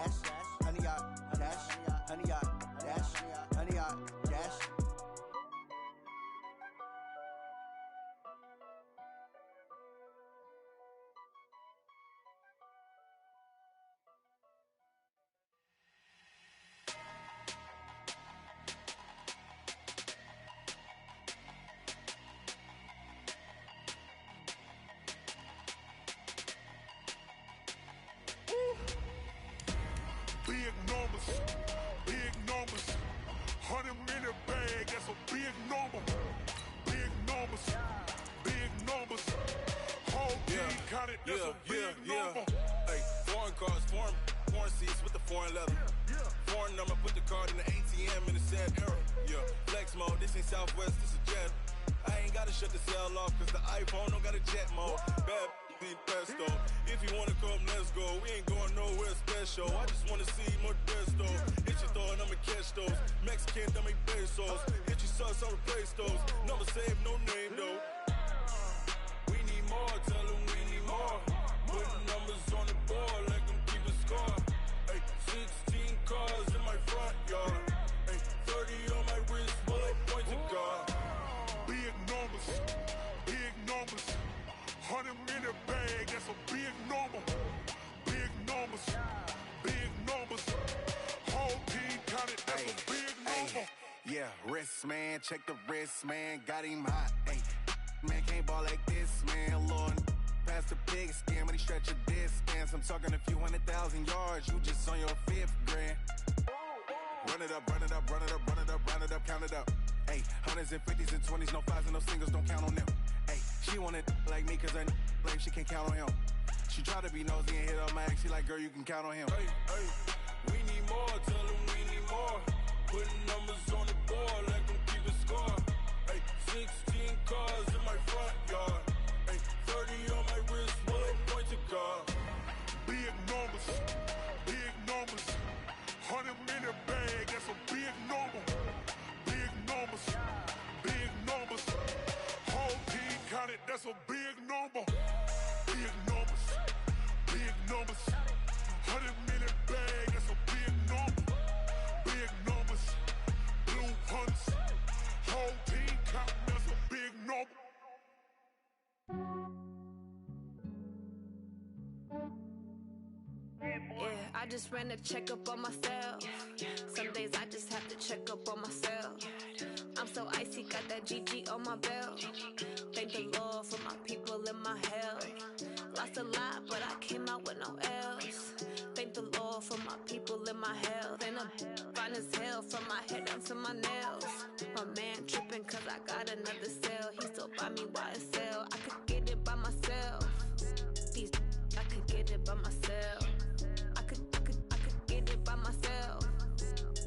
dash, honey yacht, dash, honey yacht, dash, honey yacht, dash. Big numbers, 100 minute bag, that's a big number. Big numbers, whole team counted, that's a big number. Hey, foreign cars, foreign seats with the foreign leather. Foreign number, put the card in the ATM in the sad era. Yeah, flex mode, this ain't Southwest, this is Jet. I ain't gotta shut the cell off, cause the iPhone don't got a jet mode. Bad need pesto. If you wanna come, let's go. We ain't going nowhere special. I just wanna see more desto. Hit your throw and I'ma catch those. Mexican, dumb make pesos. Hit your sauce, I'll replace those. Number save, no name though. We need more, tell them we need more. Putting numbers on the board like I'm keeping score. Ay, 16 cars in my front yard. Ay, 30 on my wrist, bullet point to God. Big numbers, 100 minute bag, that's a big number. Big numbers, whole team counted, that's a big number. Yeah, wrist man, check the wrist man, got him hot. Ay, man can't ball like this, man. Lord, past the pig skin, but he stretch a distance. I'm talking a few 100,000 yards, you just on your 5th grand. Run it up, count it up. Ay, hundreds and 50s and 20s, no 5s and no singles, don't count on them. Ay, she want it like me, cause her like she can't count on him. She try to be nosy and hit up my ex, she like, girl, you can count on him. Hey, we need more, tell them we need more. Putting numbers on the board like I'm keeping score. Ay, 16 cars in my front yard. Ay, 30 on my wrist, bullet point to God. Big numbers, 100 minute bag, that's a big number. Big numbers, whole team counted, that's a big number. Big numbers, 100 minute bag, that's a big number. Big numbers, blue hunts, whole team counting, that's a big number. Yeah, I just ran a checkup on myself. Some days I just have to check up on myself. I'm so icy, got that GG on my belt. Thank the Lord for my people in my health. Lost a lot, but I came out with no L's. Thank the Lord for my people in my health. And I'm fine as hell from my head down to my nails. My man tripping cause I got another cell. He still buy me YSL. I could get it by myself. These I could get it by myself. I could get it by myself.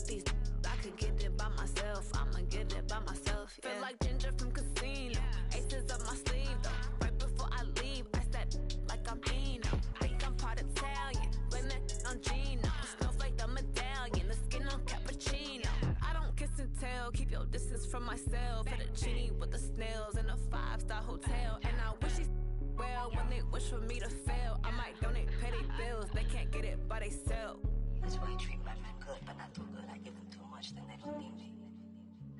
These I could get it by myself. I'ma get it by myself. Yeah. Feel like Ginger from Casino. Aces up my sleeve though. Right before I leave, I step like I'm Dino. Think I'm part Italian. Blame that on Gino. Snowflake the medallion. The skin on cappuccino. I don't kiss and tell. Keep your distance from myself. Fettuccine with the snails in a 5-star hotel. And I wish he's well when they wish for me to fail. I might donate, pay their bills. They can't get it by they self. That's why you treat my men good, but not too good. I give them too much, then they don't need me.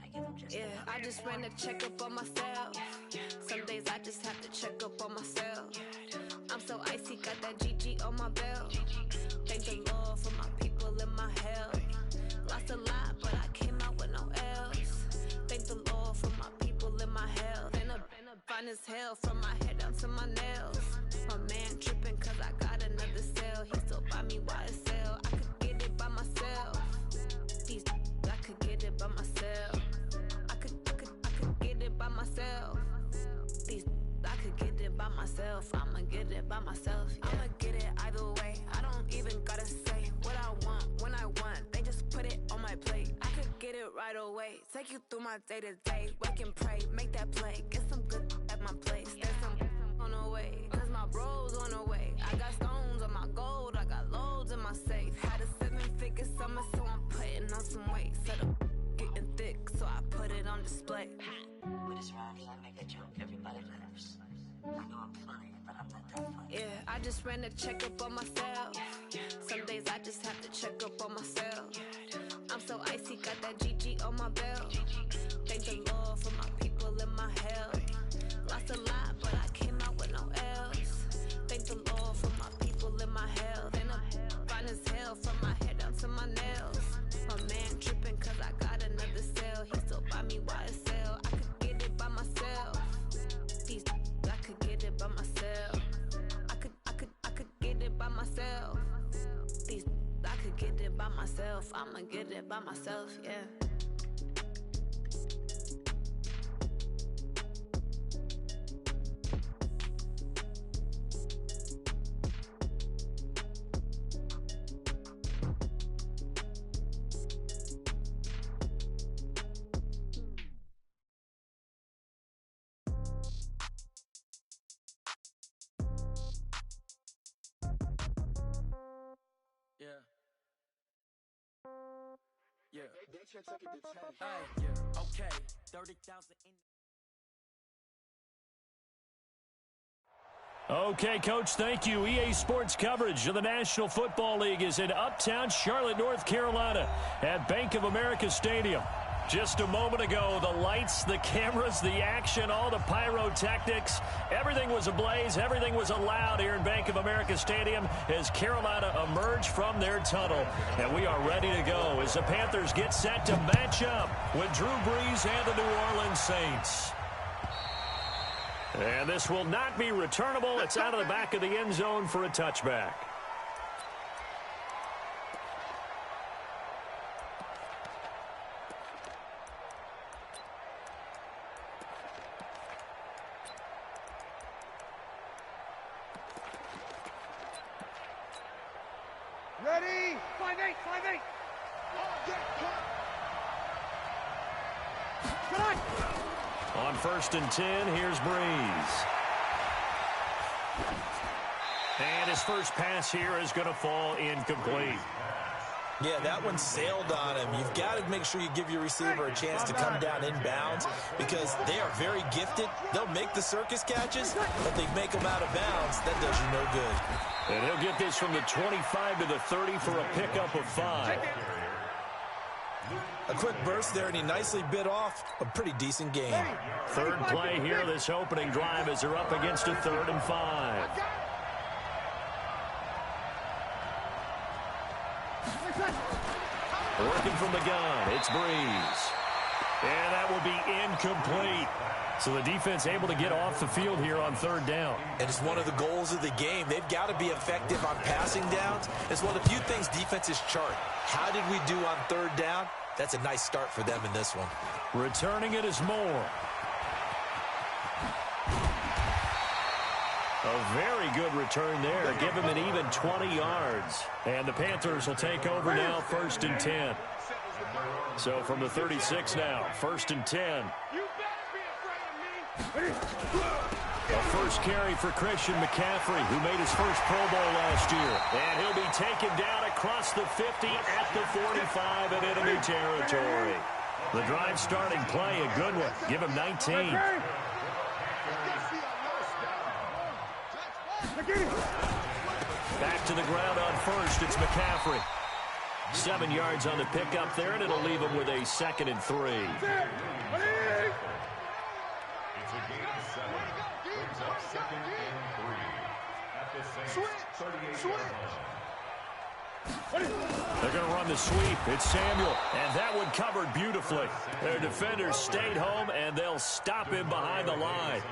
I give them just enough. I just ran a checkup on myself. Some days I just have to check up on myself. I'm so icy, got that GG on my belt. Thank the Lord for my people in my health. Lost a lot, but I came out with no L's. Thank the Lord for my people in my health. And I'm fine as hell from my head down to my nails. My man tripping cause I got another cell. He still buy me YSL. I could get it by myself. These I could get it by myself. I could get it by myself. These I could get it by myself. I'ma get it by myself. Yeah. I'ma get it either way. I don't even gotta say what I want when I want. They just put it on my plate. I could get it right away. Take you through my day to day. Wake and pray, make that play. Get some good at my place. There's some on the way. Cause my bros on the way. I got stones on my gold. I got loads in my safe. Had a 7-figure summer, so I'm putting on some weight. Set up getting thick, so I put it on display. With this round, I make a joke, everybody laughs. I know I'm funny, but I'm not that funny. Yeah, I I just ran a checkup on myself. Some days I just have to check up on myself. I'm so icy, got that GG on my belt. Thank the Lord for my people and my health. Lost a lot, but I came out with no else. Thank the Lord for my people and my health. And I'm fine as hell from my head down to my nails. My man tripping cause I got another cell. He still buy me YSL. I could get it by myself. These I could get it by myself. I could get it by myself. These I could get it by myself. I'ma get it by myself, yeah. Yeah. Okay. 30,000 in. Okay, Coach, thank you. EA Sports coverage of the National Football League is in uptown Charlotte, North Carolina at Bank of America Stadium. Just a moment ago, the lights, the cameras, the action, all the pyrotechnics, everything was ablaze, everything was allowed here in Bank of America Stadium as Carolina emerged from their tunnel. And we are ready to go as the Panthers get set to match up with Drew Brees and the New Orleans Saints. And this will not be returnable. It's out of the back of the end zone for a touchback. Ready? 5-8, 5-8. On 1st and 10, here's Brees. And his first pass here is going to fall incomplete. Yeah, that one sailed on him. You've got to make sure you give your receiver a chance to come down inbounds because they are very gifted. They'll make the circus catches, but they make them out of bounds. That does you no good. And he'll get this from the 25 to the 30 for a pickup of 5. A quick burst there, and he nicely bit off a pretty decent game. Third play here, this opening drive as they're up against a 3rd and 5. Working from the gun, it's Brees. And that will be incomplete. So the defense able to get off the field here on 3rd down. And it's one of the goals of the game. They've got to be effective on passing downs. It's one of the few things defenses chart. How did we do on 3rd down? That's a nice start for them in this one. Returning it is Moore. A very good return there. Give him an even 20 yards. And the Panthers will take over now, 1st and 10. So from the 36 now, 1st and 10. A first carry for Christian McCaffrey, who made his first Pro Bowl last year. And he'll be taken down across the 50 at the 45 in enemy territory. The drive starting play, a good one. Give him 19. Back to the ground on 1st, it's McCaffrey. 7 yards on the pickup there, and it'll leave him with a 2nd and 3. They're going to run the sweep. It's Samuel, and that one covered beautifully. Their defenders stayed home, and they'll stop him behind the line.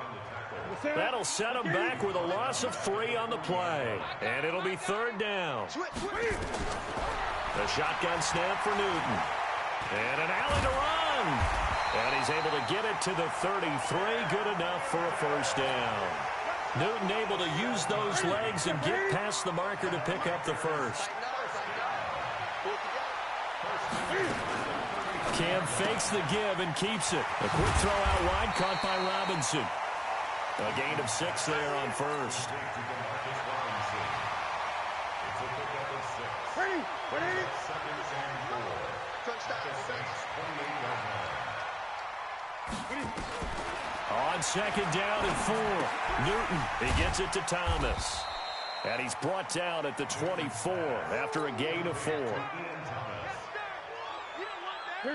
That'll set him back with a loss of 3 on the play, and it'll be 3rd down. The shotgun snap for Newton, and an alley to run. And he's able to get it to the 33, good enough for a 1st down. Newton able to use those legs and get past the marker to pick up the 1st. Cam fakes the give and keeps it. A quick throw out wide, caught by Robinson. A gain of 6 there on 1st. On 2nd down and 4, Newton, he gets it to Thomas. And he's brought down at the 24 after a gain of 4.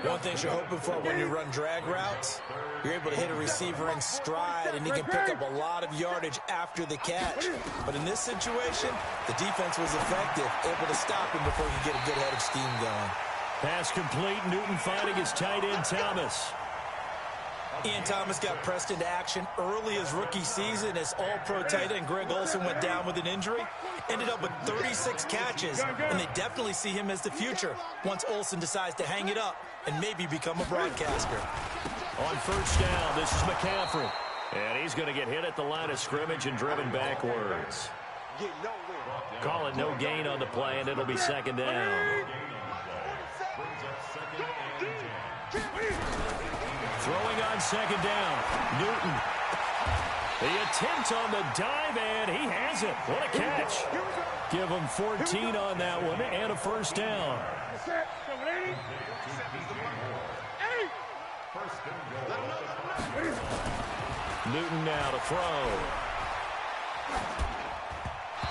One thing you're hoping for when you run drag routes, you're able to hit a receiver in stride, and he can pick up a lot of yardage after the catch. But in this situation, the defense was effective, able to stop him before he could get a good head of steam going. Pass complete. Newton finding his tight end, Thomas. Ian Thomas got pressed into action early his rookie season as all-pro tight end Greg Olsen went down with an injury. Ended up with 36 catches, and they definitely see him as the future once Olsen decides to hang it up and maybe become a broadcaster. On first down, this is McCaffrey. And he's going to get hit at the line of scrimmage and driven backwards. Call it no gain on the play, and it'll be second down. Throwing on second down, Newton. The attempt on the dive, and he has it. What a catch. Give him 14 on that one and a first down. Newton now to throw.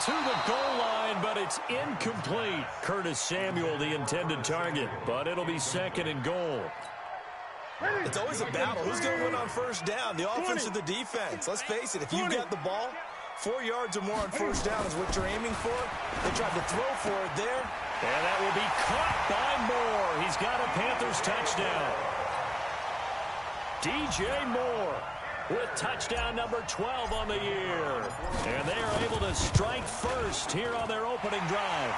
To the goal line, but it's incomplete. Curtis Samuel, the intended target, but it'll be second and goal. It's always a battle. Who's going to win on first down, the offense or the defense? Let's face it, if you get the ball, 4 yards or more on first down is what you're aiming for. They tried to throw for it there. And that will be caught by Moore. He's got a Panthers touchdown. DJ Moore with touchdown number 12 on the year. And they are able to strike first here on their opening drive.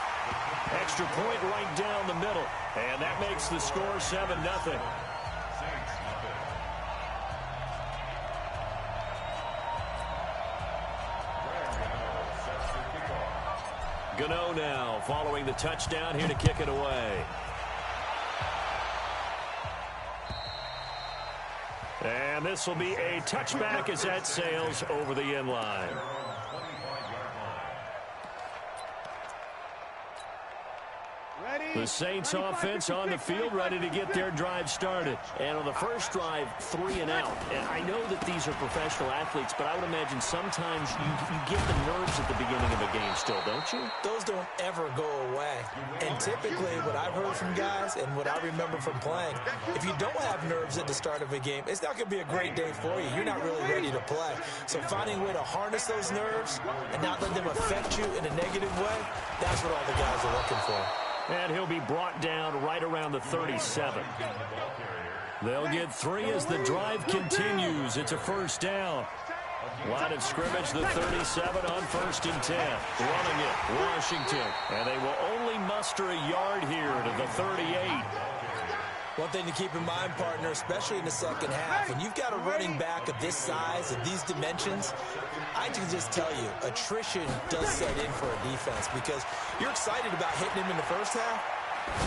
Extra point right down the middle. And that makes the score 7-0. Gano now following the touchdown here to kick it away. And this will be a touchback as that sails over the end line. The Saints offense on the field ready to get their drive started. And on the first drive, 3 and out. And I know that these are professional athletes, but I would imagine sometimes you get the nerves at the beginning of a game still, don't you? Those don't ever go away. And typically what I've heard from guys and what I remember from playing, if you don't have nerves at the start of a game, it's not going to be a great day for you. You're not really ready to play. So finding a way to harness those nerves and not let them affect you in a negative way, that's what all the guys are looking for. And he'll be brought down right around the 37. They'll get 3 as the drive continues. It's a first down. Line of scrimmage, the 37 on 1st and 10. Running it, Washington. And they will only muster a yard here to the 38. One thing to keep in mind, partner, especially in the second half, when you've got a running back of this size and these dimensions, I can just tell you, attrition does set in for a defense because you're excited about hitting him in the first half,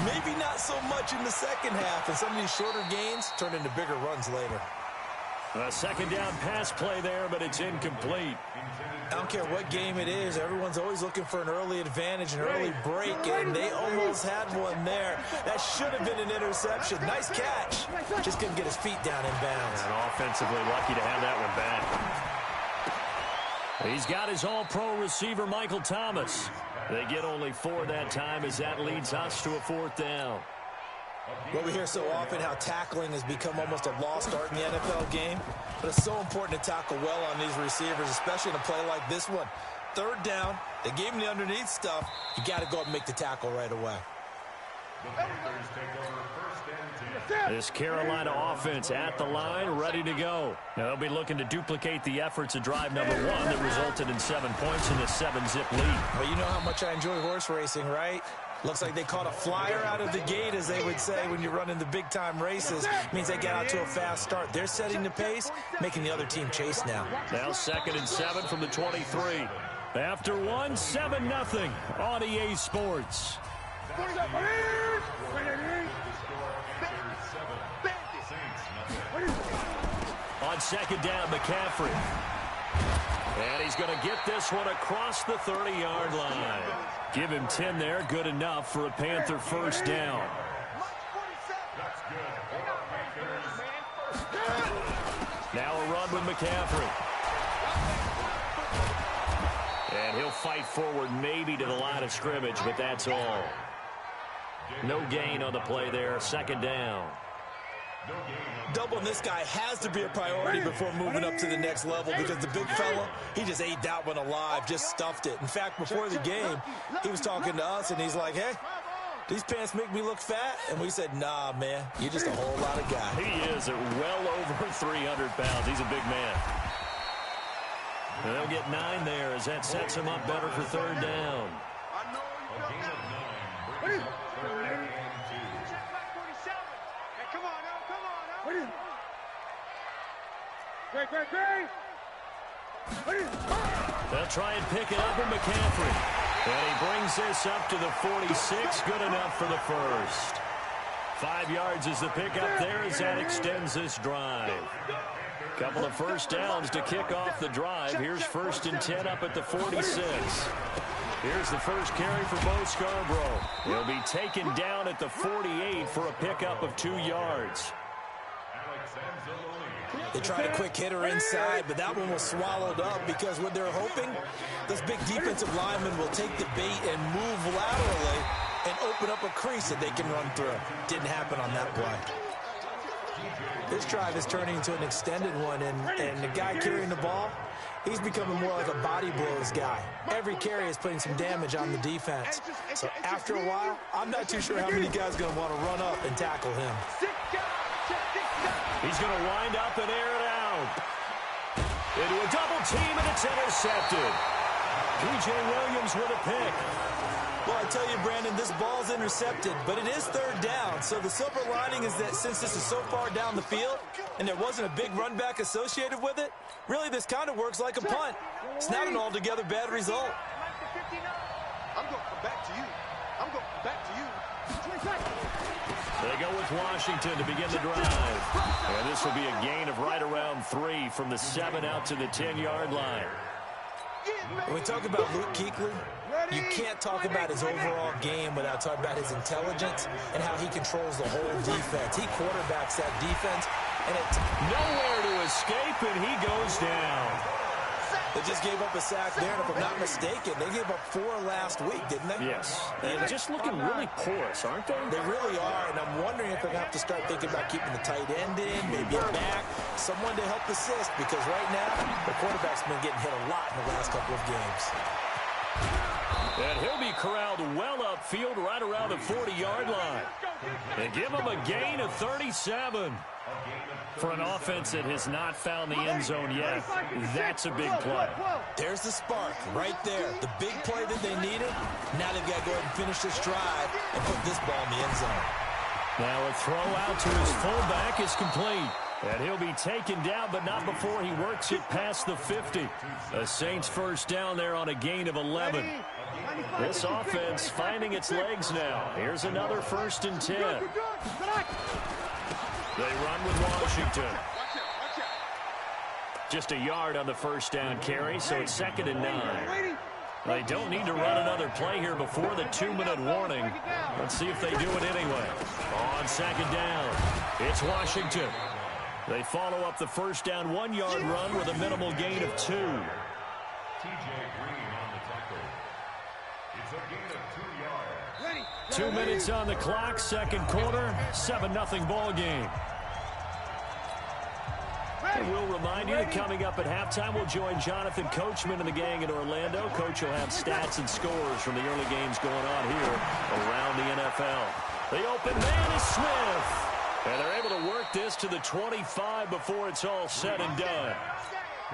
maybe not so much in the second half, and some of these shorter gains turn into bigger runs later. A second down pass play there, but it's incomplete. I don't care what game it is. Everyone's always looking for an early advantage, an early break, and they almost had one there. That should have been an interception. Nice catch. Just couldn't get his feet down in bounds. And offensively lucky to have that one back. He's got his all-pro receiver, Michael Thomas. They get only 4 that time as that leads us to a 4th down. Well, we hear so often how tackling has become almost a lost art in the NFL game, but it's so important to tackle well on these receivers, especially in a play like this one. 3rd down, they gave him the underneath stuff. You got to go up and make the tackle right away. This Carolina offense at the line, ready to go. Now they'll be looking to duplicate the efforts of drive number 1 that resulted in 7 points in the 7-zip lead. Well, you know how much I enjoy horse racing, right? Looks like they caught a flyer out of the gate, as they would say when you're running the big-time races. Means they get out to a fast start. They're setting the pace, making the other team chase now. Now 2nd and 7 from the 23. After 1, 7-0 on EA Sports. On 2nd down, McCaffrey. And he's going to get this one across the 30-yard line. Give him 10 there, good enough for a Panther first down. Now a run with McCaffrey. And he'll fight forward maybe to the line of scrimmage, but that's all. No gain on the play there. Second down. Doubling this guy has to be a priority before moving up to the next level because the big fella, he just ate that one alive, just stuffed it. In fact, before the game, he was talking to us, and he's like, hey, these pants make me look fat? And we said, nah, man, you're just a whole lot of guy. He is at well over 300 pounds. He's a big man. And they'll get 9 there as that sets him up better for third down. They'll try and pick it up with McCaffrey. And he brings this up to the 46. Good enough for the first. 5 yards is the pickup there as that extends this drive. Couple of first downs to kick off the drive. Here's 1st and 10 up at the 46. Here's the first carry for Bo Scarborough. He'll be taken down at the 48 for a pickup of 2 yards. They tried a quick hitter inside, but that one was swallowed up because what they're hoping, this big defensive lineman will take the bait and move laterally and open up a crease that they can run through. Didn't happen on that play. This drive is turning into an extended one, and the guy carrying the ball, he's becoming more like a body blows guy. Every carry is putting some damage on the defense. So after a while, I'm not too sure how many guys are going to want to run up and tackle him. He's going to wind up and air it out. Into a double team, and it's intercepted. P.J. Williams with a pick. Well, I tell you, Brandon, this ball's intercepted, but it is third down. So the silver lining is that since this is so far down the field and there wasn't a big run back associated with it, really this kind of works like a punt. It's not an altogether bad result. I'm going to come back to you. I'm going to come back to you. They go with Washington to begin the drive. And this will be a gain of right around 3 from the 7 out to the 10-yard line. When we talk about Luke Kuechly, you can't talk about his overall game without talking about his intelligence and how he controls the whole defense. He quarterbacks that defense, and it's nowhere to escape, and he goes down. They just gave up a sack there, and if I'm not mistaken, they gave up 4 last week, didn't they? Yes. And just looking really porous, aren't they? They really are, and I'm wondering if they're going to have to start thinking about keeping the tight end in, maybe a back, someone to help assist, because right now, the quarterback's been getting hit a lot in the last couple of games. And he'll be corralled well upfield right around the 40-yard line. They give him a gain of 37. For an offense that has not found the end zone yet, that's a big play. There's the spark right there. The big play that they needed. Now they've got to go ahead and finish this drive and put this ball in the end zone. Now a throw out to his fullback is complete. And he'll be taken down, but not before he works it past the 50. The Saints first down there on a gain of 11. This offense finding its legs now. Here's another 1st and 10. They run with Washington. Just a yard on the first down carry, so it's 2nd and 9. They don't need to run another play here before the 2-minute warning. Let's see if they do it anyway. On 2nd down, it's Washington. They follow up the first down 1-yard run with a minimal gain of 2. It's a gain of 2 yards. 2 minutes on the clock, second quarter, 7-0 ball game. And we'll remind you that coming up at halftime, we'll join Jonathan Coachman and the gang in Orlando. Coach will have stats and scores from the early games going on here around the NFL. The open man is Smith. And they're able to work this to the 25 before it's all said and done.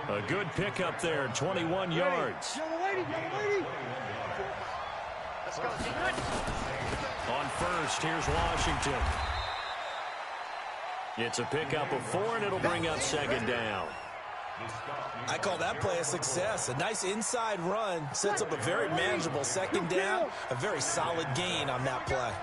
A good pickup there, 21 yards. On first, here's Washington. It's a pickup of 4, and it'll bring up 2nd down. I call that play a success. A nice inside run sets up a very manageable 2nd down. A very solid gain on that play.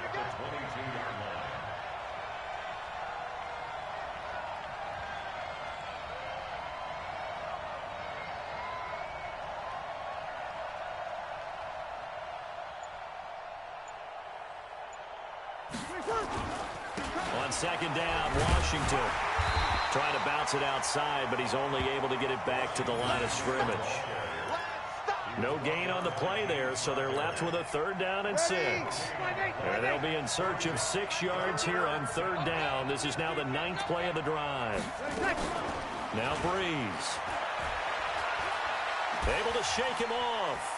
On 2nd down, Washington trying to bounce it outside, but he's only able to get it back to the line of scrimmage. No gain on the play there, so they're left with a 3rd down and 6. And they'll be in search of 6 yards here on 3rd down. This is now the 9th play of the drive. Now Breeze. Able to shake him off.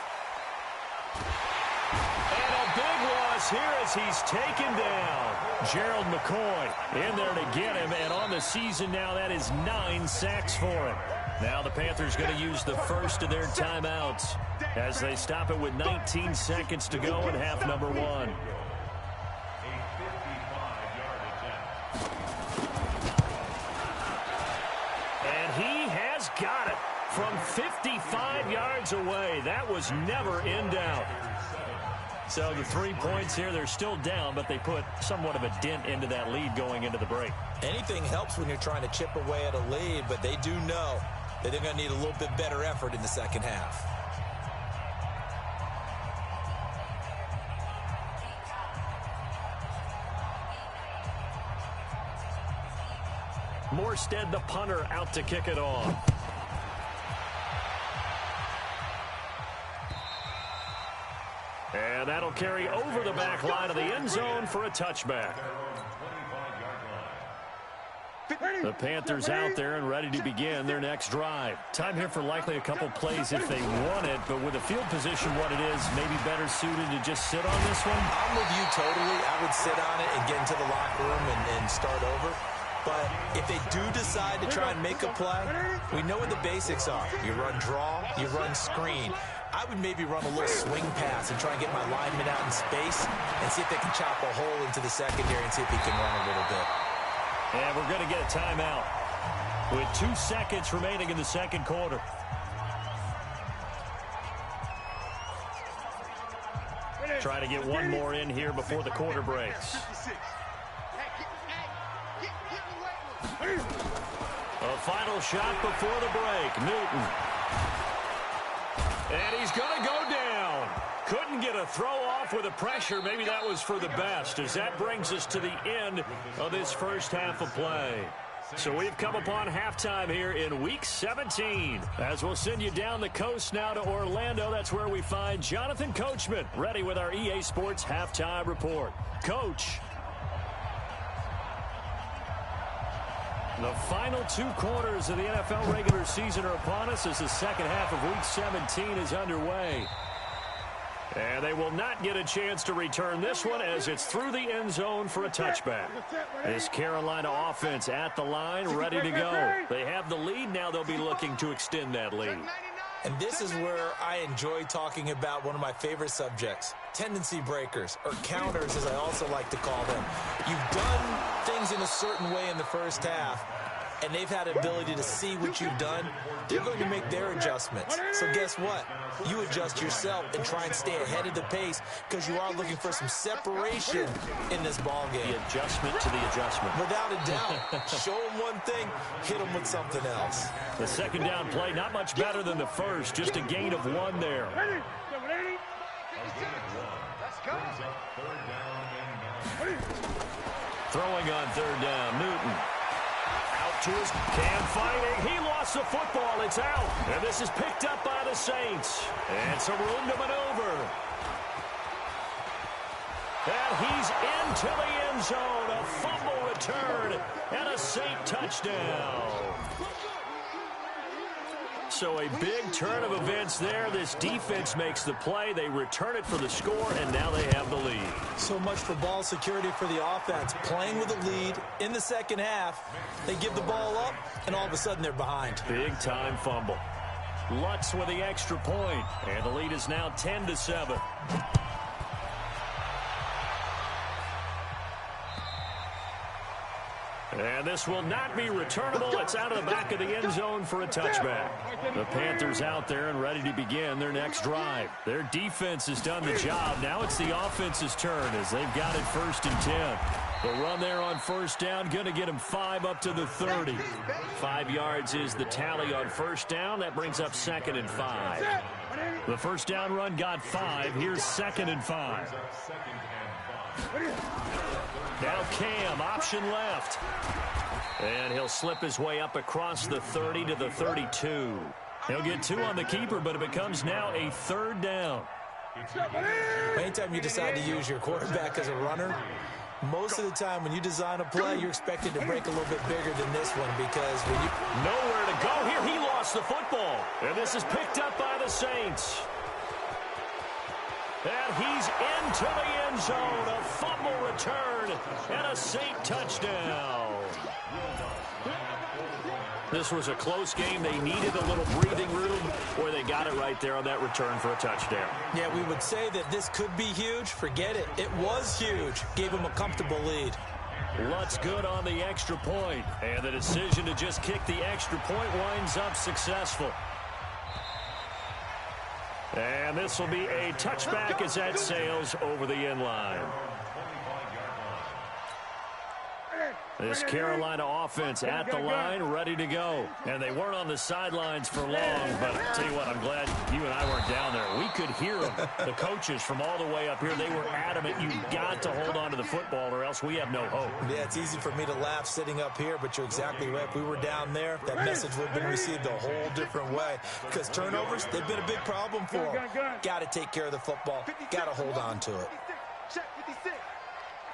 And a big loss here as he's taken down. Gerald McCoy in there to get him, and on the season now, that is 9 sacks for him. Now the Panthers going to use the first of their timeouts as they stop it with 19 seconds to go in half number 1. And he has got it from 55 yards away. That was never in doubt. So the 3 points here, they're still down, but they put somewhat of a dent into that lead going into the break. Anything helps when you're trying to chip away at a lead, but they do know that they're going to need a little bit better effort in the second half. Morstead, the punter, out to kick it off. And that'll carry over the back line of the end zone for a touchback. The Panthers out there and ready to begin their next drive. Time here for likely a couple plays if they want it, but with the field position what it is, maybe better suited to just sit on this one? I'm with you totally. I would sit on it and get into the locker room and start over. But if they do decide to try and make a play, we know what the basics are. You run draw, you run screen. I would maybe run a little swing pass and try and get my lineman out in space and see if they can chop a hole into the secondary and see if he can run a little bit. And we're going to get a timeout with 2 seconds remaining in the second quarter. Try to get one more in here before the quarter breaks. A final shot before the break. Newton. And he's going to go down. Couldn't get a throw off with the pressure. Maybe that was for the best, as that brings us to the end of this first half of play. So we've come upon halftime here in Week 17. As we'll send you down the coast now to Orlando, that's where we find Jonathan Coachman, ready with our EA Sports Halftime Report. Coach. The final 2 quarters of the NFL regular season are upon us as the second half of Week 17 is underway. And they will not get a chance to return this one as it's through the end zone for a touchback. This Carolina offense at the line, ready to go. They have the lead. Now they'll be looking to extend that lead. And this is where I enjoy talking about one of my favorite subjects, tendency breakers, or counters as I also like to call them. You've done things in a certain way in the first half, and they've had the ability to see what you've done. They're going to make their adjustments. So guess what? You adjust yourself and try and stay ahead of the pace because you are looking for some separation in this ball game. The adjustment to the adjustment. Without a doubt. Show them one thing, hit them with something else. The second down play, not much better than the first. Just a gain of 1 there. Throwing on 3rd down, Newton. Out to his Cam fighting. He lost the football. It's out. And this is picked up by the Saints. And some room to maneuver. And he's into the end zone. A fumble return and a Saint touchdown. So a big turn of events there. This defense makes the play. They return it for the score, and now they have the lead. So much for ball security for the offense. Playing with a lead in the second half. They give the ball up, and all of a sudden they're behind. Big-time fumble. Lutz with the extra point, and the lead is now 10-7. And this will not be returnable. It's out of the back of the end zone for a touchback. The Panthers out there and ready to begin their next drive. Their defense has done the job. Now it's the offense's turn as they've got it 1st and 10. The run there on 1st down, going to get him 5 up to the 30. 5 yards is the tally on 1st down. That brings up 2nd and 5. The 1st down run got 5. Here's 2nd and 5. Now Cam, option left. And he'll slip his way up across the 30 to the 32. He'll get 2 on the keeper, but it becomes now a 3rd down. Anytime you decide to use your quarterback as a runner, most of the time when you design a play, you're expected to break a little bit bigger than this one because when you... Nowhere to go here. He lost the football. And this is picked up by the Saints. And he's into the end zone. A fumble return and a Saint touchdown. This was a close game. They needed a little breathing room, or they got it right there on that return for a touchdown. Yeah, we would say that this could be huge. Forget it. It was huge. Gave them a comfortable lead. Lutz good on the extra point, and the decision to just kick the extra point winds up successful. And this will be a touchback as that sails over the end line. This Carolina offense at the line, ready to go. And they weren't on the sidelines for long, but I'll tell you what, I'm glad you and I weren't down there. We could hear them, the coaches from all the way up here. They were adamant, you've got to hold on to the football or else we have no hope. Yeah, it's easy for me to laugh sitting up here, but you're exactly right. If we were down there, that message would have been received a whole different way. Because turnovers, they've been a big problem for them. Got to take care of the football. Got to hold on to it. Check 56.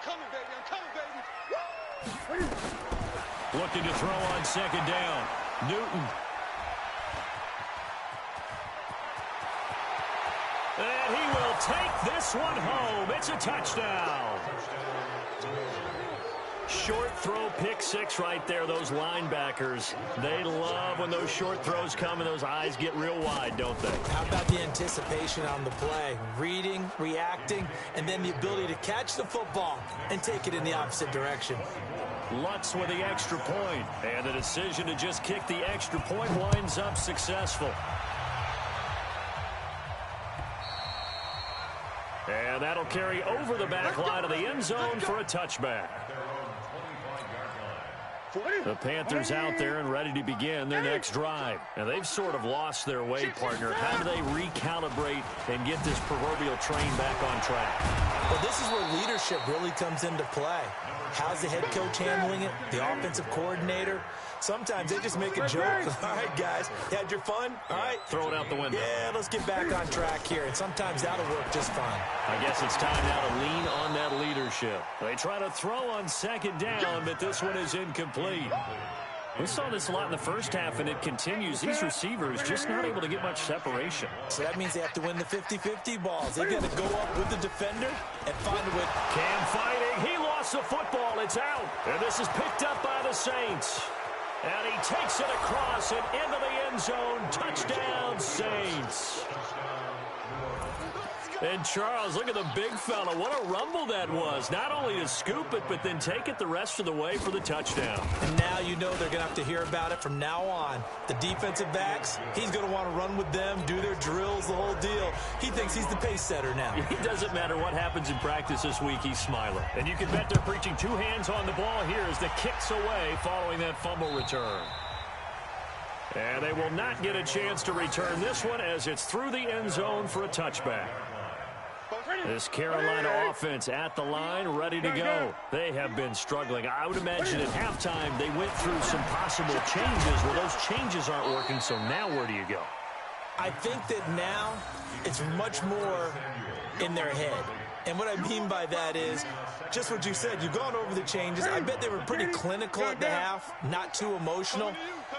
Coming, baby. I'm coming, baby. Looking to throw on 2nd down. Newton. And he will take this one home. It's a touchdown. Short throw, pick 6 right there. Those linebackers, they love when those short throws come and those eyes get real wide, don't they? How about the anticipation on the play? Reading, reacting, and then the ability to catch the football and take it in the opposite direction. Lutz with the extra point, and the decision to just kick the extra point winds up successful. And that'll carry over the back line of the end zone for a touchback. The Panthers out there and ready to begin their next drive. And they've sort of lost their way, partner. How do they recalibrate and get this proverbial train back on track? Well, this is where leadership really comes into play. How's the head coach handling it? The offensive coordinator? Sometimes they just make a joke. All right, guys, you had your fun? All right. Throw it out the window. Yeah, let's get back on track here. And sometimes that'll work just fine. I guess it's time now to lean on that leadership. They try to throw on 2nd down, but this one is incomplete. We saw this a lot in the first half, and it continues. These receivers just not able to get much separation. So that means they have to win the 50-50 balls. They've got to go up with the defender and find a way. Cam fighting. He lost the football. It's out. And this is picked up by the Saints. And he takes it across and into the end zone. Touchdown, Saints. And Charles, look at the big fella. What a rumble that was. Not only to scoop it, but then take it the rest of the way for the touchdown. And now you know they're going to have to hear about it from now on. The defensive backs, he's going to want to run with them, do their drills, the whole deal. He thinks he's the pace setter now. It doesn't matter what happens in practice this week, he's smiling. And you can bet they're preaching 2 hands on the ball here as the kick's away following that fumble return. And they will not get a chance to return this one as it's through the end zone for a touchback. This Carolina offense at the line, ready to go. They have been struggling. I would imagine at halftime they went through some possible changes. Well, those changes aren't working, so now where do you go? I think that now it's much more in their head. And what I mean by that is just what you said. You've gone over the changes. I bet they were pretty clinical at the half, not too emotional.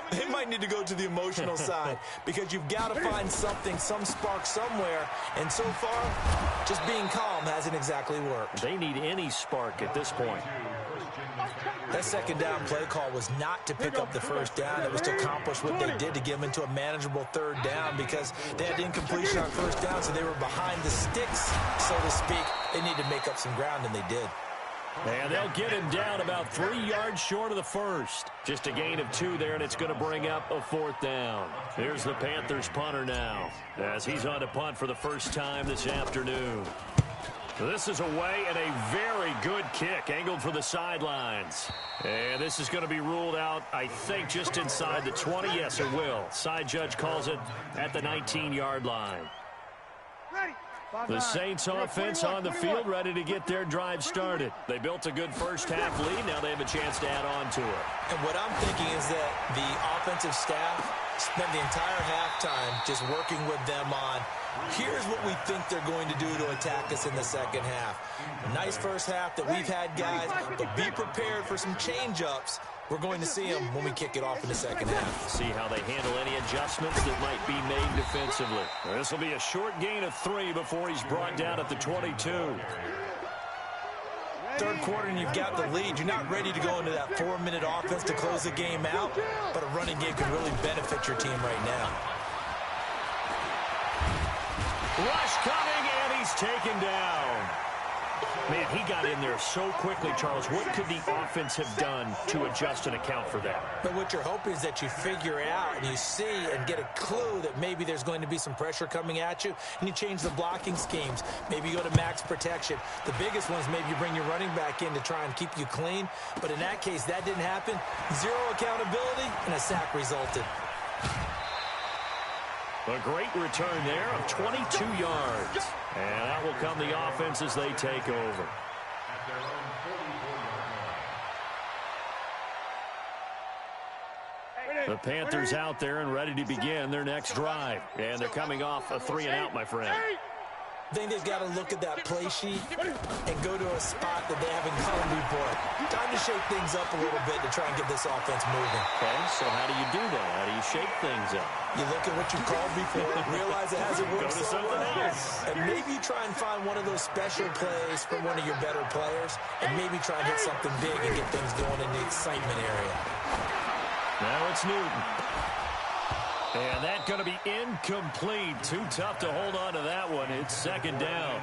They might need to go to the emotional side because you've got to find something, some spark somewhere. And so far, just being calm hasn't exactly worked. They need any spark at this point. That 2nd down play call was not to pick up the 1st down. It was to accomplish what they did to get them into a manageable 3rd down because they had incompletion on 1st down, so they were behind the sticks, so to speak. They need to make up some ground, and they did. And they'll get him down about 3 yards short of the 1st. Just a gain of 2 there, and it's going to bring up a 4th down. Here's the Panthers punter now as he's on to punt for the first time this afternoon. This is away and a very good kick angled for the sidelines. And this is going to be ruled out, I think, just inside the 20. Yes, it will. Side judge calls it at the 19-yard line. The Saints offense on the field, ready to get their drive started. They built a good first half lead. Now they have a chance to add on to it. And what I'm thinking is that the offensive staff spent the entire halftime just working with them on, here's what we think they're going to do to attack us in the second half. A nice first half that we've had, guys, but be prepared for some change-ups. We're going to see them when we kick it off in the second half. See how they handle any adjustments that might be made defensively. This will be a short gain of 3 before he's brought down at the 22. Third quarter and you've got the lead. You're not ready to go into that 4-minute offense to close the game out, but a running game can really benefit your team right now. Rush coming, and he's taken down. Man, he got in there so quickly, Charles. What could the offense have done to adjust and account for that? But what you're hoping is that you figure out and you see and get a clue that maybe there's going to be some pressure coming at you, and you change the blocking schemes. Maybe you go to max protection. The biggest one is maybe you bring your running back in to try and keep you clean. But in that case, that didn't happen. 0 accountability, and a sack resulted. A great return there of 22 yards. And out will come the offense as they take over. The Panthers out there and ready to begin their next drive. And they're coming off a 3-and-out, my friend. I think they've got to look at that play sheet and go to a spot that they haven't gone before. Time to shake things up a little bit to try and get this offense moving. Okay, so how do you do that? How do you shake things up? You look at what you called before, realize it hasn't worked so well, and maybe you try and find one of those special plays from one of your better players, and maybe try and hit something big and get things going in the excitement area. Now it's Newton. And that's going to be incomplete. Too tough to hold on to that one. It's second down.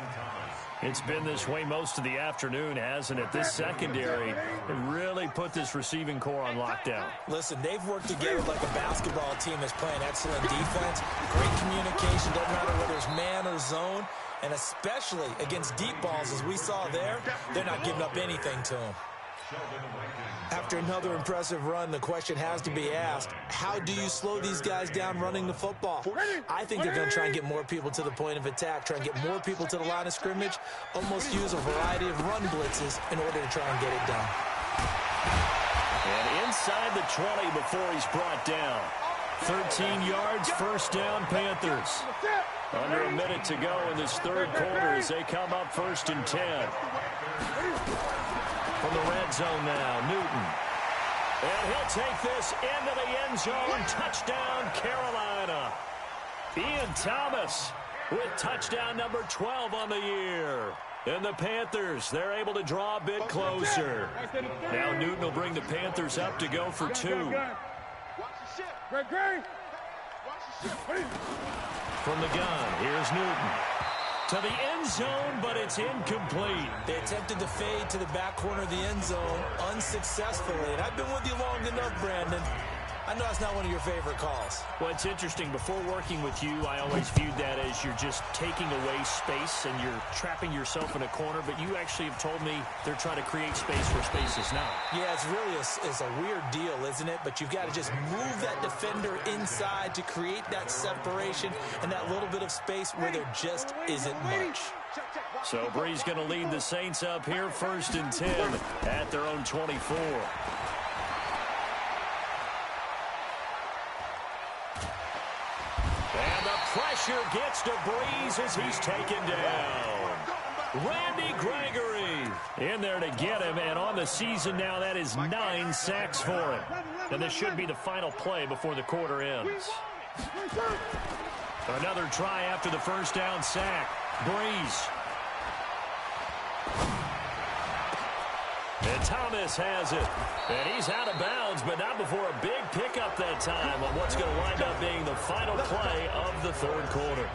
It's been this way most of the afternoon, hasn't it? This secondary really put this receiving core on lockdown. Listen, they've worked together like a basketball team that's playing excellent defense. Great communication, doesn't matter whether it's man or zone. And especially against deep balls, as we saw there, they're not giving up anything to them. After another impressive run, the question has to be asked, how do you slow these guys down running the football? I think they're going to try and get more people to the point of attack, try and get more people to the line of scrimmage, almost use a variety of run blitzes in order to try and get it done. And inside the 20 before he's brought down. 13 yards, first down, Panthers. Under a minute to go in this third quarter as they come up 1st and 10. From the red zone now, Newton. And he'll take this into the end zone. Touchdown, Carolina. Ian Thomas with touchdown number 12 on the year. And the Panthers, they're able to draw a bit closer. Now Newton will bring the Panthers up to go for 2. From the gun, here's Newton. To the end zone, but it's incomplete. They attempted to fade to the back corner of the end zone unsuccessfully. And I've been with you long enough, Brandon. I know that's not one of your favorite calls. Well, it's interesting. Before working with you, I always viewed that as you're just taking away space and you're trapping yourself in a corner. But you actually have told me they're trying to create space where space is not. Yeah, it's really a weird deal, isn't it? But you've got to just move that defender inside to create that separation and that little bit of space where there just isn't much. So Bree's going to lead the Saints up here 1st and 10 at their own 24. And the pressure gets to Breeze as he's taken down. Randy Gregory in there to get him, and on the season now, that is 9 sacks for him. And this should be the final play before the quarter ends. Another try after the first down sack. Breeze. And Thomas has it. And he's out of bounds, but not before a big pickup that time on what's going to wind up being the final play of the third quarter.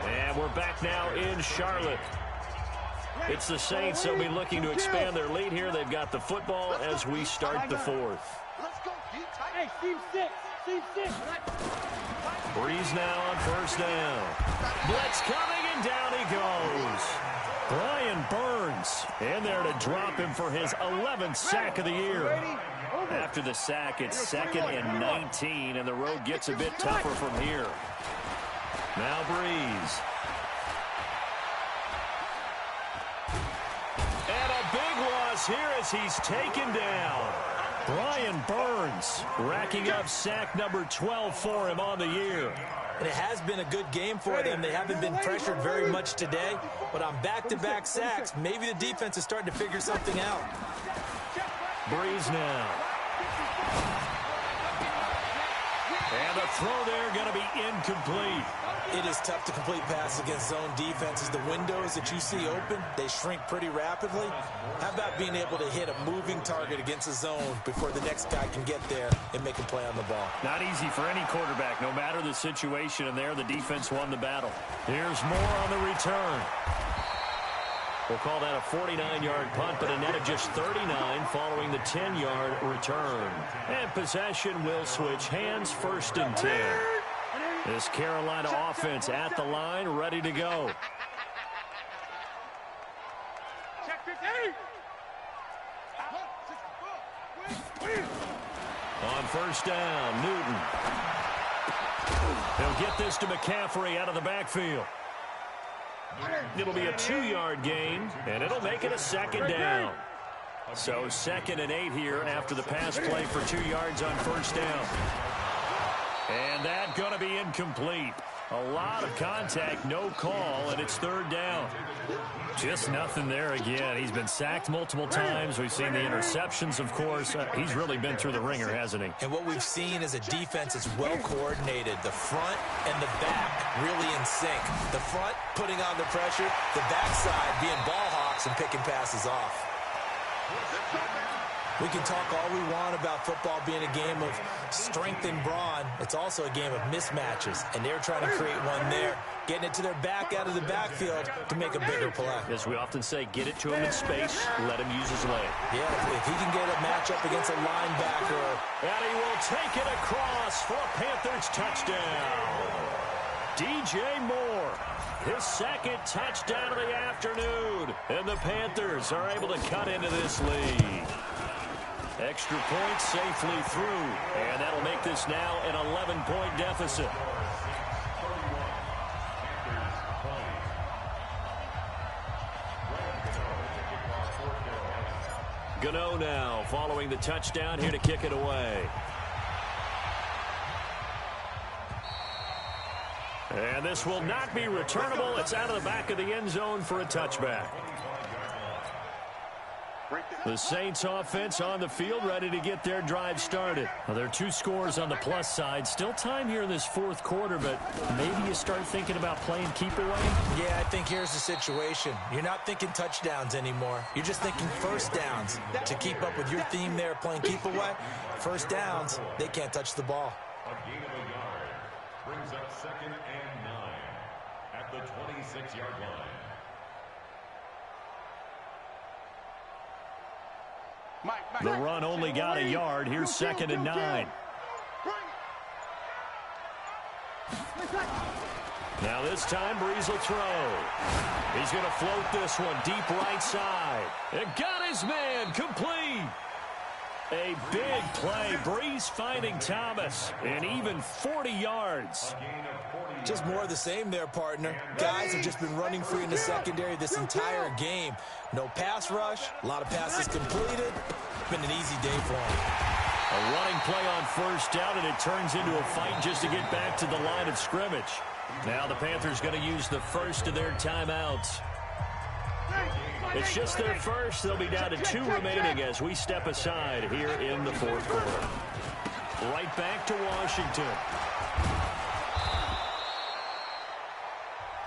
And we're back now in Charlotte. It's the Saints. They'll be looking to expand their lead here. They've got the football as we start the fourth. Hey, Steve 6. Steve 6. Breeze now on first down. Blitz coming, and down he goes. Brian Burns in there to drop him for his 11th sack of the year. After the sack, it's 2nd and 19, and the road gets a bit tougher from here. Now Breeze. And a big loss here as he's taken down. Brian Burns racking up sack number 12 for him on the year. And it has been a good game for them. They haven't been pressured very much today, but on back-to-back sacks, maybe the defense is starting to figure something out. Breeze now. And the throw there going to be incomplete. It is tough to complete passes against zone defenses. The windows that you see open, they shrink pretty rapidly. How about being able to hit a moving target against a zone before the next guy can get there and make a play on the ball? Not easy for any quarterback, no matter the situation. And there, the defense won the battle. Here's more on the return. We'll call that a 49-yard punt, but a net of just 39 following the 10-yard return. And possession will switch hands, 1st and 10. This Carolina offense at the line, ready to go. On 1st down, Newton. He'll get this to McCaffrey out of the backfield. It'll be a 2-yard gain, and it'll make it a 2nd down. So 2nd and 8 here after the pass play for 2 yards on 1st down. And that's going to be incomplete. A lot of contact, no call, and it's 3rd down. Just nothing there again. He's been sacked multiple times. We've seen the interceptions, of course. He's really been through the ringer, hasn't he? And what we've seen is a defense that's well coordinated. The front and the back really in sync. The front putting on the pressure, the backside being ball hawks and picking passes off. We can talk all we want about football being a game of strength and brawn. It's also a game of mismatches, and they're trying to create one there, getting it to their back out of the backfield to make a bigger play. As we often say, get it to him in space, let him use his leg. Yeah, if he can get a matchup against a linebacker. And he will take it across for a Panthers touchdown. DJ Moore, his 2nd touchdown of the afternoon, and the Panthers are able to cut into this lead. Extra point safely through, and that'll make this now an 11-point deficit. Gano now following the touchdown here to kick it away. And this will not be returnable. It's out of the back of the end zone for a touchback. The Saints offense on the field, ready to get their drive started. Well, there are 2 scores on the plus side. Still time here in this 4th quarter, but maybe you start thinking about playing keep away? Yeah, I think here's the situation. You're not thinking touchdowns anymore. You're just thinking 1st downs. To keep up with your theme there, playing keep away, 1st downs, they can't touch the ball. A gain of a yard brings up 2nd and 9 at the 26-yard line. The run only got a yard. Here's 2nd and 9. Now this time, Breeze will throw. He's going to float this one deep right side. And got his man complete. A big play. Breeze finding Thomas. And even 40 yards. Just more of the same there, partner. Guys have just been running free in the secondary this entire game. No pass rush, a lot of passes completed. Been an easy day for him. A running play on 1st down, and it turns into a fight just to get back to the line of scrimmage. Now the Panthers going to use the first of their timeouts. It's just their first. They'll be down to 2 remaining as we step aside here in the 4th quarter. Right back to Washington.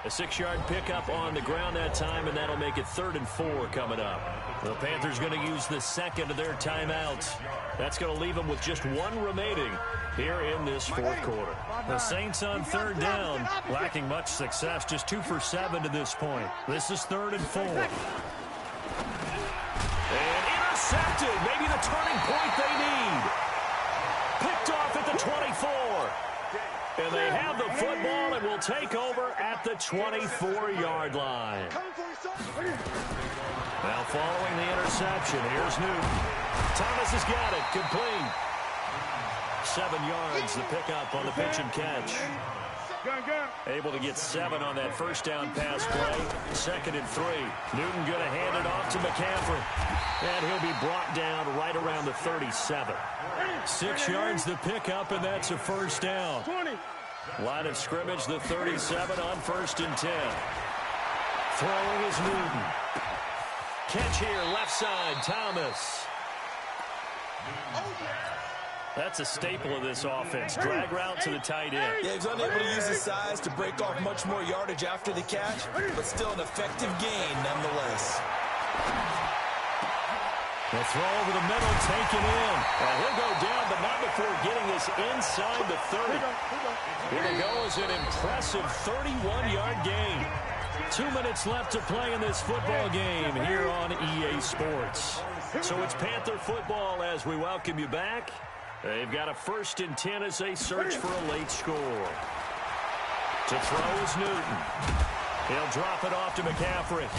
A 6-yard pickup on the ground that time, and that'll make it 3rd and 4 coming up. The Panthers going to use the 2nd of their timeouts. That's going to leave them with just 1 remaining here in this 4th quarter. The Saints on 3rd down, lacking much success, just 2 for 7 to this point. This is 3rd and 4. And intercepted, maybe the turning point they need. Picked off at the 24. And they have the football and will take over at the 24-yard line. Now following the interception, here's Newton. Thomas has got it, complete. 7 yards, the pickup on the pitch and catch. Able to get 7 on that first down pass play. 2nd and 3. Newton going to hand it off to McCaffrey. And he'll be brought down right around the 37. 6 yards the pickup, and that's a first down. 20. Line of scrimmage, the 37 on 1st and 10. Throwing is Newton. Catch here, left side, Thomas. That's a staple of this offense. Drag route to the tight end. Yeah, he's unable to use his size to break off much more yardage after the catch, but still an effective gain nonetheless. The throw over the middle, taken in. Well, he'll go down, but not before getting this inside the 30. Here it goes, an impressive 31-yard gain. 2 minutes left to play in this football game here on EA Sports. So it's Panther football as we welcome you back. They've got a 1st and 10 as they search for a late score. To throw is Newton. He'll drop it off to McCaffrey.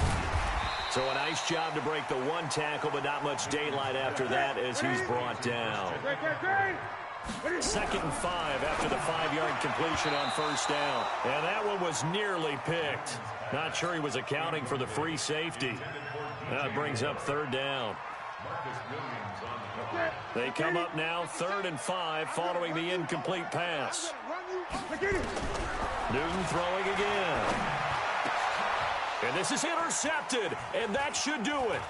So a nice job to break the 1 tackle, but not much daylight after that as he's brought down. 2nd and 5 after the 5-yard completion on 1st down. And that one was nearly picked. Not sure he was accounting for the free safety. That brings up 3rd down. They come up now 3rd and 5 following the incomplete pass. Newton throwing again. And this is intercepted, and that should do it.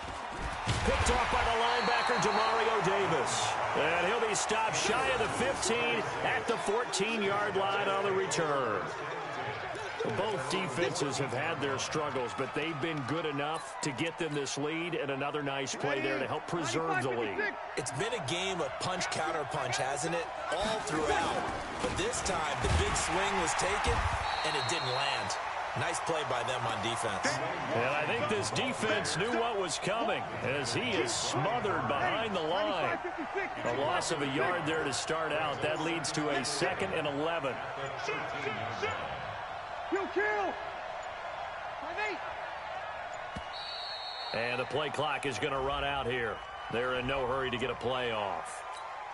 Picked off by the linebacker, Demario Davis. And he'll be stopped shy of the 15 at the 14-yard line on the return. Both defenses have had their struggles, but they've been good enough to get them this lead, and another nice play there to help preserve the lead. It's been a game of punch-counter-punch, hasn't it? All throughout. But this time, the big swing was taken, and it didn't land. Nice play by them on defense. And I think this defense knew what was coming as he is smothered behind the line. A loss of a yard there to start out. That leads to a 2nd and 11. And the play clock is going to run out here. They're in no hurry to get a play off.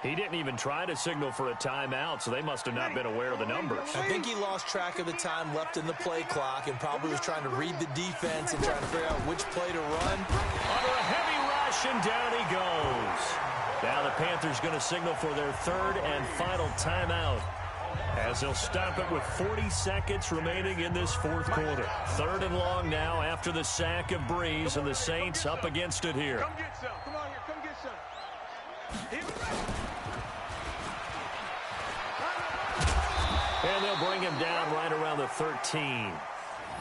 He didn't even try to signal for a timeout, so they must have not been aware of the numbers. I think he lost track of the time left in the play clock and probably was trying to read the defense and trying to figure out which play to run. Under a heavy rush, and down he goes. Now the Panthers going to signal for their 3rd and final timeout, as they'll stop it with 40 seconds remaining in this 4th quarter. 3rd and long now after the sack of Breeze, and the Saints up against it here. Come get some. Come on here. Come get some. Here we go. And they'll bring him down right around the 13.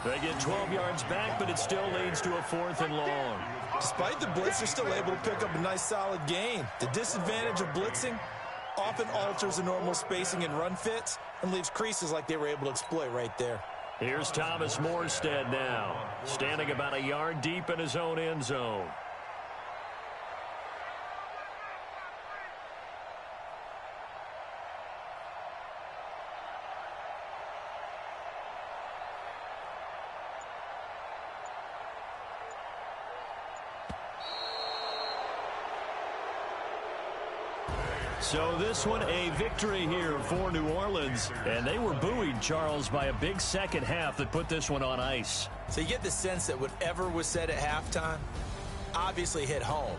They get 12 yards back, but it still leads to a 4th and long. Despite the blitz, they're still able to pick up a nice solid gain. The disadvantage of blitzing often alters the normal spacing and run fits and leaves creases like they were able to exploit right there. Here's Thomas Morstead now, standing about a yard deep in his own end zone. So this one a victory here for New Orleans, and they were buoyed, Charles, by a big second half that put this one on ice. So you get the sense that whatever was said at halftime obviously hit home.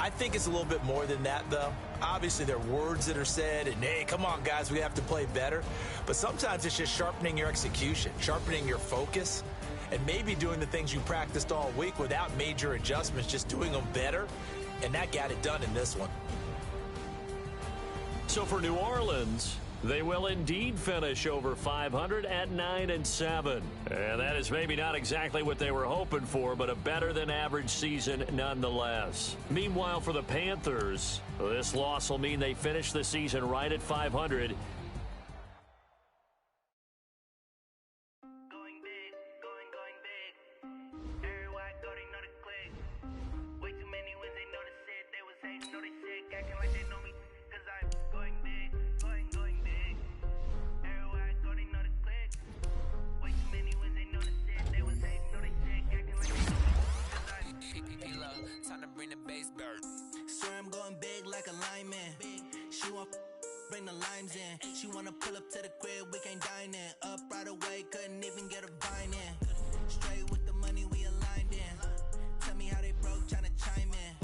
I think it's a little bit more than that, though. Obviously, there are words that are said, and, hey, come on, guys, we have to play better. But sometimes it's just sharpening your execution, sharpening your focus, and maybe doing the things you practiced all week without major adjustments, just doing them better, and that got it done in this one. So for New Orleans, they will indeed finish over 500 at 9-7. And that is maybe not exactly what they were hoping for, but a better-than-average season nonetheless. Meanwhile, for the Panthers, this loss will mean they finish the season right at 500. bring the limes in. She wanna pull up to the crib, we can't dine in. Up right away, couldn't even get a vine in. Straight with the money, we aligned in. Tell me how they broke, tryna chime in.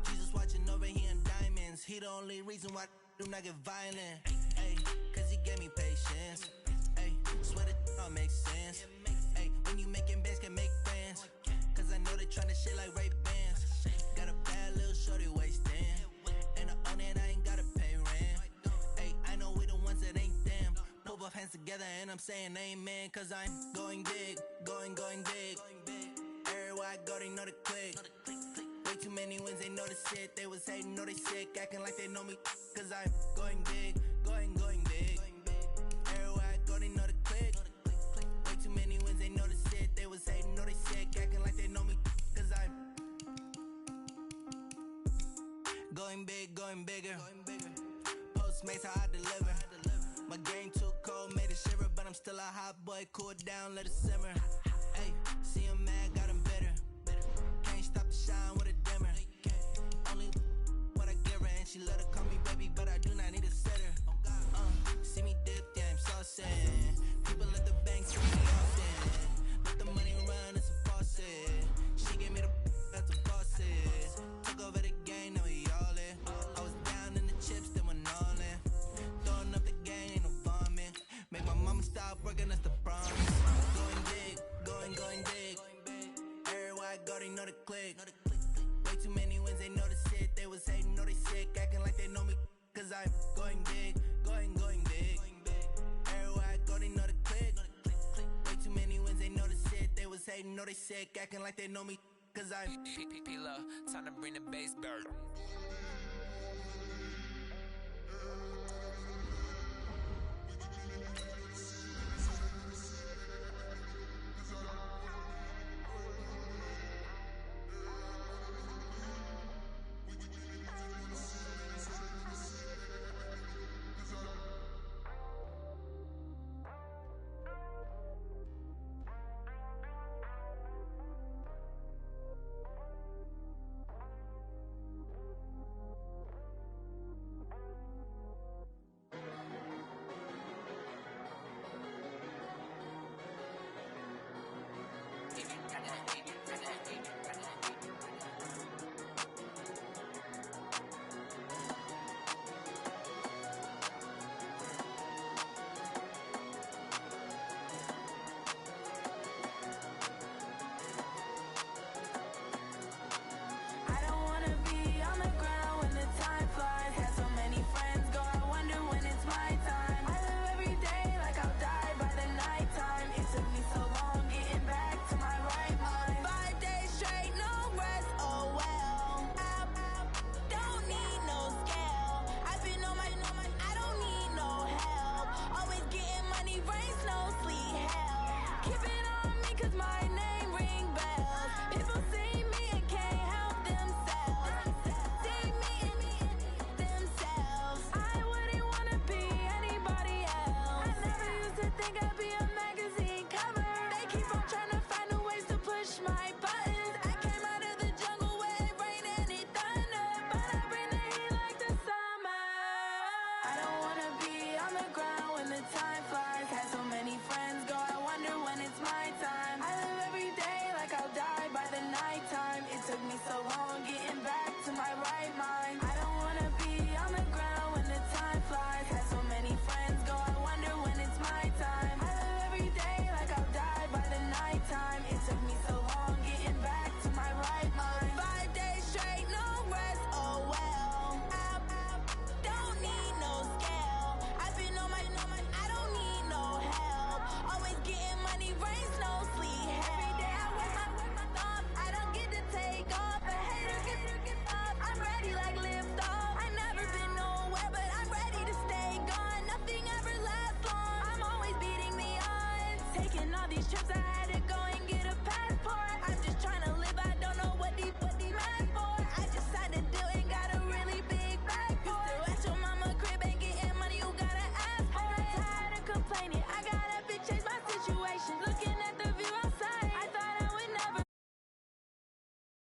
Jesus watching over here in diamonds. He the only reason why I do not get violent. Ay, cause he gave me patience. Ay, swear that all makes sense. Ay, when you making bands, can make friends. Cause I know they tryna shit like Ray Bans. Got a bad little shorty wasting. And I own it, I ain't gotta pay rent. Ay, I know we the ones that ain't them. Put both hands together and I'm saying amen. Cause I'm going big, going big. Everywhere I go, they know the click. Way too many wins, they know the shit. They was hating, know they sick, acting like they know me. Cause I'm going big, going big. Everywhere I go, they know the click. Way too many wins, they know the shit. They was hating, know they sick, acting like they know me. Cause I'm going big, going bigger. Postmates, how I deliver. My game too cold, made it shiver. But I'm still a hot boy, cool it down, let it simmer. Hey, see him mad, got him bitter. Can't stop the shine with a dimmer. Only what I give her, and she let her call me baby, but I do not need a sitter. See me dip, yeah, I'm saucing. People at the bank, see me often. Let the money run, it's a faucet. She gave me the that's a bosses. Took over the game, now we all in. I was down in the chips, then went all in. Throwing up the game, ain't no vomit. Make my mama stop working, that's the promise. Going big, going big. Everywhere I go, they know the click. Way too many wins, they know the shit. They was hating, know they sick, acting like they know me. Cause I'm going big, going big. Everywhere I go, they know the click. Way too many wins, they know the shit. They was hating, know they sick, acting like they know me. Cause I'm P-P-P-Love, time to bring the bass bird. Trips I